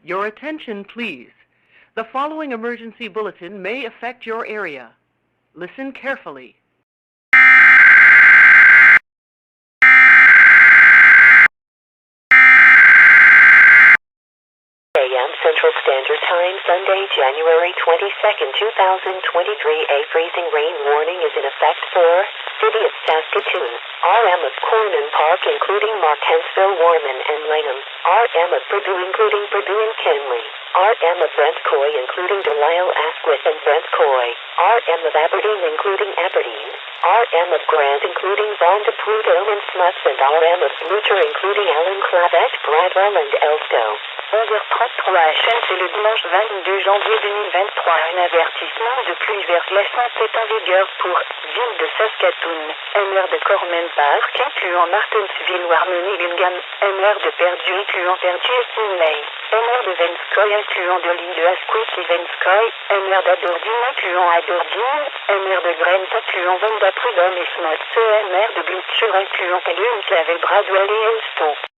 Your attention, please. The following emergency bulletin may affect your area. Listen carefully. AM Central Standard Time, Sunday, January 22nd, 2023. A freezing rain warning is in effect for City of Saskatoon, RM of Corman Park, including Martensville, Warman, and Langham, RM of Purdue, including Purdue and Kenley, RM of Brent Coy, including Delisle, Asquith, and Brent Coy, RM of Aberdeen, including Aberdeen, RM of Grant, including Vaughan de Prudhomme and Smuts, and RM of Blucher, including Allen, Clavet, Bradwell, and Elstow. 11h33 HM, c'est le dimanche 22 janvier 2023. Un avertissement de pluie verglaçante est en vigueur pour ville de Saskatoon, MR de Corman Park, incluant Martensville, Warman et Lingham, MR de Perdue, incluant Perdue et Sydney, MR de Venskoy, incluant de l'île de Asquith et Venskoy, MR d'Aberdeen, incluant Aberdeen, MR de Grant, incluant Vaughan de Prudhomme et Smuts, MR de Blucher, incluant Allen, Clavet, Bradwell et Elstow.